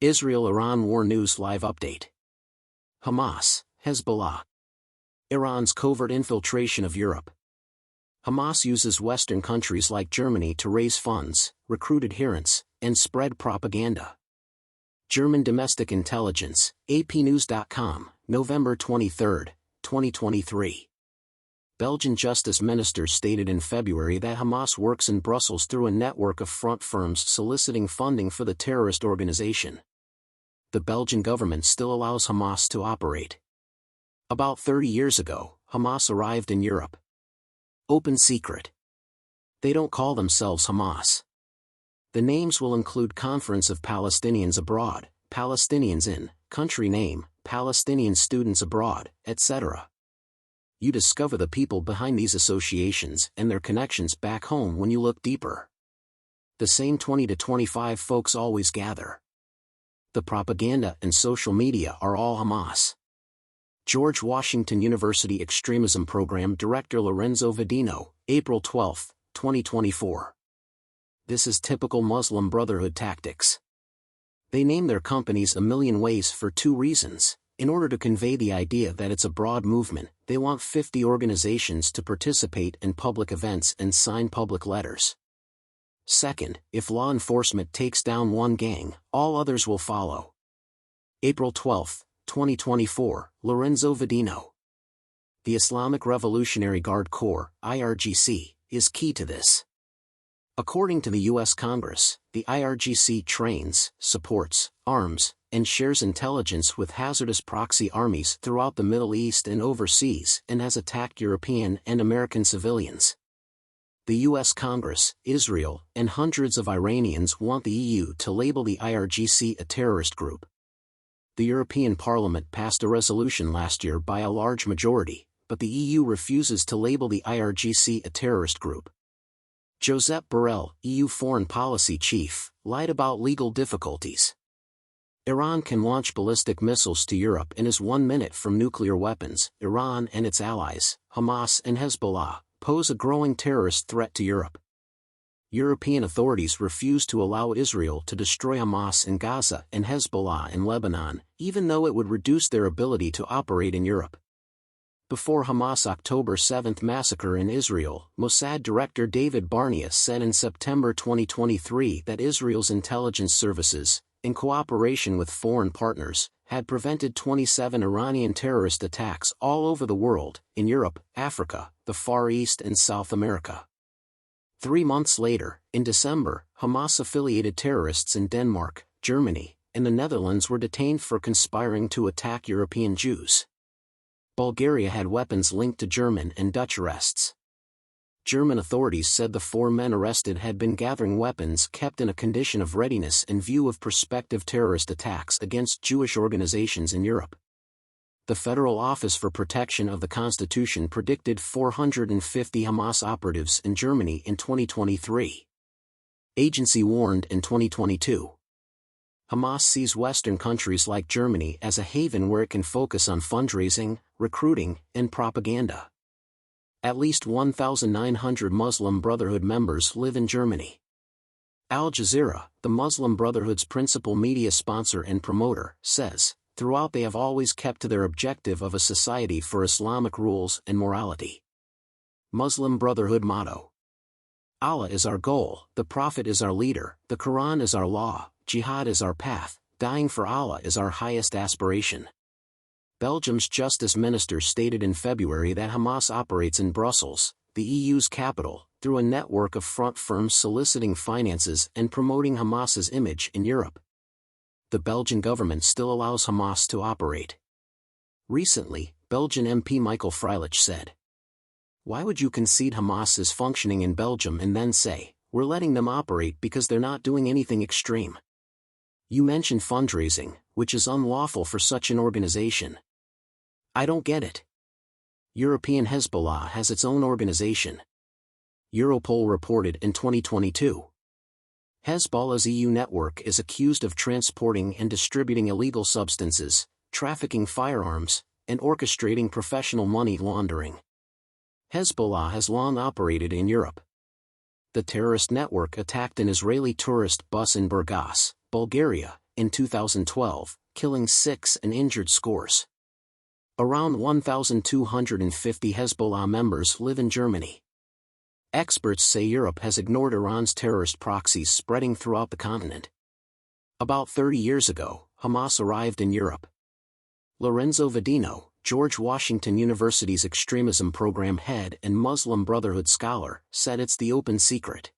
Israel-Iran War News Live Update. Hamas, Hezbollah. Iran's covert infiltration of Europe. Hamas uses Western countries like Germany to raise funds, recruit adherents, and spread propaganda. German domestic intelligence, APnews.com, November 23, 2023. Belgian justice ministers stated in February that Hamas works in Brussels through a network of front firms soliciting funding for the terrorist organization. The Belgian government still allows Hamas to operate. About 30 years ago, Hamas arrived in Europe. Open secret. They don't call themselves Hamas. The names will include Conference of Palestinians Abroad, Palestinians in, country name, Palestinian students abroad, etc. You discover the people behind these associations and their connections back home when you look deeper. The same 20 to 25 folks always gather. The propaganda and social media are all Hamas. George Washington University Extremism Program Director Lorenzo Vadino, April 12, 2024. This is typical Muslim Brotherhood tactics. They name their companies a million ways for two reasons. In order to convey the idea that it's a broad movement, they want 50 organizations to participate in public events and sign public letters. Second, if law enforcement takes down one gang, all others will follow. April 12, 2024, Lorenzo Vadino. The Islamic Revolutionary Guard Corps, IRGC, is key to this. According to the U.S. Congress, the IRGC trains, supports, arms, and shares intelligence with hazardous proxy armies throughout the Middle East and overseas and has attacked European and American civilians. The U.S. Congress, Israel, and hundreds of Iranians want the EU to label the IRGC a terrorist group. The European Parliament passed a resolution last year by a large majority, but the EU refuses to label the IRGC a terrorist group. Josep Borrell, EU Foreign Policy Chief, lied about legal difficulties. Iran can launch ballistic missiles to Europe and is 1 minute from nuclear weapons. Iran and its allies, Hamas and Hezbollah, pose a growing terrorist threat to Europe. European authorities refuse to allow Israel to destroy Hamas in Gaza and Hezbollah in Lebanon, even though it would reduce their ability to operate in Europe. Before Hamas' October 7 massacre in Israel, Mossad Director David Barnea said in September 2023 that Israel's intelligence services, in cooperation with foreign partners, had prevented 27 Iranian terrorist attacks all over the world, in Europe, Africa, the Far East and South America. 3 months later, in December, Hamas-affiliated terrorists in Denmark, Germany, and the Netherlands were detained for conspiring to attack European Jews. Bulgaria had weapons linked to German and Dutch arrests. German authorities said the 4 men arrested had been gathering weapons kept in a condition of readiness in view of prospective terrorist attacks against Jewish organizations in Europe. The Federal Office for Protection of the Constitution predicted 450 Hamas operatives in Germany in 2023. Agency warned in 2022. Hamas sees Western countries like Germany as a haven where it can focus on fundraising, recruiting, and propaganda. At least 1,900 Muslim Brotherhood members live in Germany. Al Jazeera, the Muslim Brotherhood's principal media sponsor and promoter, says, throughout they have always kept to their objective of a society for Islamic rules and morality. Muslim Brotherhood motto: Allah is our goal, the Prophet is our leader, the Quran is our law, jihad is our path, dying for Allah is our highest aspiration. Belgium's justice minister stated in February that Hamas operates in Brussels, the EU's capital, through a network of front firms soliciting finances and promoting Hamas's image in Europe. The Belgian government still allows Hamas to operate. Recently, Belgian MP Michael Freilich said, "Why would you concede Hamas is functioning in Belgium and then say, we're letting them operate because they're not doing anything extreme? You mentioned fundraising, which is unlawful for such an organization. I don't get it." European Hezbollah has its own organization. Europol reported in 2022. Hezbollah's EU network is accused of transporting and distributing illegal substances, trafficking firearms, and orchestrating professional money laundering. Hezbollah has long operated in Europe. The terrorist network attacked an Israeli tourist bus in Burgas, Bulgaria, in 2012, killing 6 and injured scores. Around 1,250 Hezbollah members live in Germany. Experts say Europe has ignored Iran's terrorist proxies spreading throughout the continent. About 30 years ago, Hamas arrived in Europe. Lorenzo Vadino, George Washington University's extremism program head and Muslim Brotherhood scholar, said it's the open secret.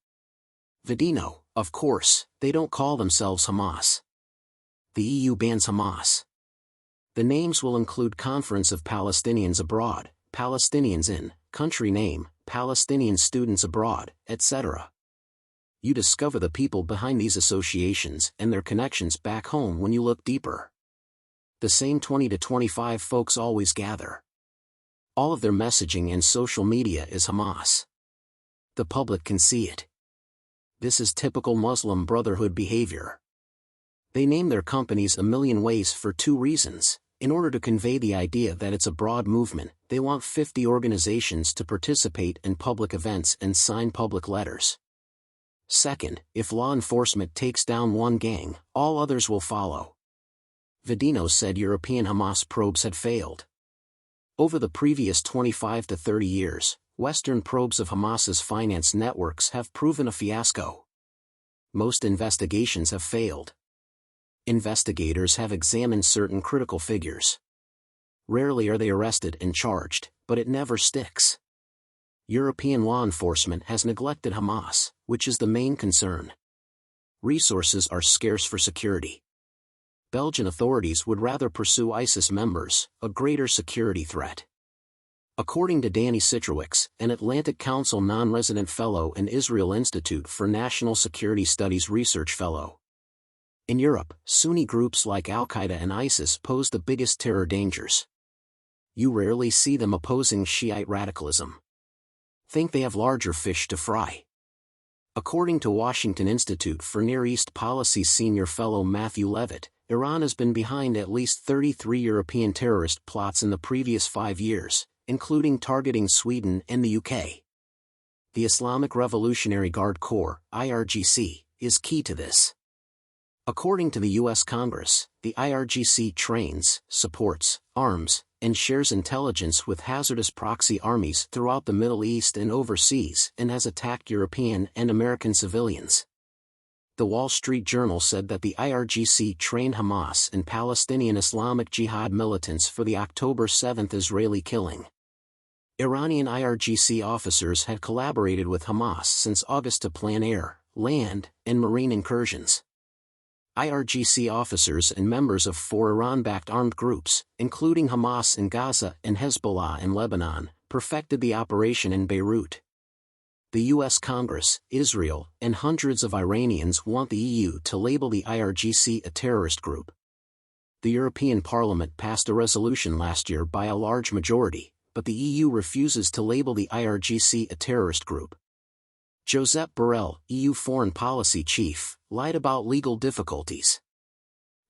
Vadino, of course, they don't call themselves Hamas. The EU bans Hamas. The names will include Conference of Palestinians Abroad, Palestinians in, country name, Palestinian students abroad, etc. You discover the people behind these associations and their connections back home when you look deeper. The same 20 to 25 folks always gather. All of their messaging and social media is Hamas. The public can see it. This is typical Muslim Brotherhood behavior. They name their companies a million ways for 2 reasons. In order to convey the idea that it's a broad movement, they want 50 organizations to participate in public events and sign public letters. Second, if law enforcement takes down one gang, all others will follow. Vadino said European Hamas probes had failed. Over the previous 25 to 30 years, Western probes of Hamas's finance networks have proven a fiasco. Most investigations have failed. Investigators have examined certain critical figures. Rarely are they arrested and charged, but it never sticks. European law enforcement has neglected Hamas, which is the main concern. Resources are scarce for security. Belgian authorities would rather pursue ISIS members, a greater security threat. According to Danny Citrowicz, an Atlantic Council non-resident fellow and Israel Institute for National Security Studies research fellow. In Europe, Sunni groups like Al-Qaeda and ISIS pose the biggest terror dangers. You rarely see them opposing Shiite radicalism. Think they have larger fish to fry. According to Washington Institute for Near East Policy senior fellow Matthew Levitt, Iran has been behind at least 33 European terrorist plots in the previous 5 years, including targeting Sweden and the UK. The Islamic Revolutionary Guard Corps, IRGC, is key to this. According to the U.S. Congress, the IRGC trains, supports, arms, and shares intelligence with hazardous proxy armies throughout the Middle East and overseas and has attacked European and American civilians. The Wall Street Journal said that the IRGC trained Hamas and Palestinian Islamic Jihad militants for the October 7 Israeli killing. Iranian IRGC officers had collaborated with Hamas since August to plan air, land, and marine incursions. IRGC officers and members of 4 Iran-backed armed groups, including Hamas in Gaza and Hezbollah in Lebanon, perfected the operation in Beirut. The U.S. Congress, Israel, and hundreds of Iranians want the EU to label the IRGC a terrorist group. The European Parliament passed a resolution last year by a large majority, but the EU refuses to label the IRGC a terrorist group. Josep Borrell, EU foreign policy chief, lied about legal difficulties.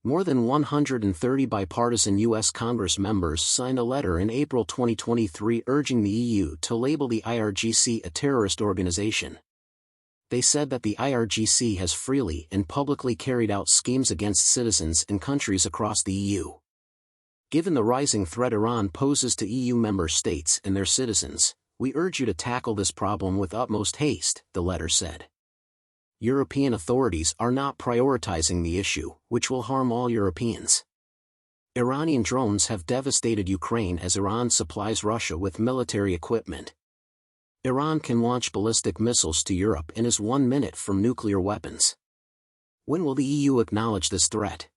More than 130 bipartisan U.S. Congress members signed a letter in April 2023 urging the EU to label the IRGC a terrorist organization. They said that the IRGC has freely and publicly carried out schemes against citizens in countries across the EU. Given the rising threat Iran poses to EU member states and their citizens, we urge you to tackle this problem with utmost haste, the letter said. European authorities are not prioritizing the issue, which will harm all Europeans. Iranian drones have devastated Ukraine as Iran supplies Russia with military equipment. Iran can launch ballistic missiles to Europe and is 1 minute from nuclear weapons. When will the EU acknowledge this threat?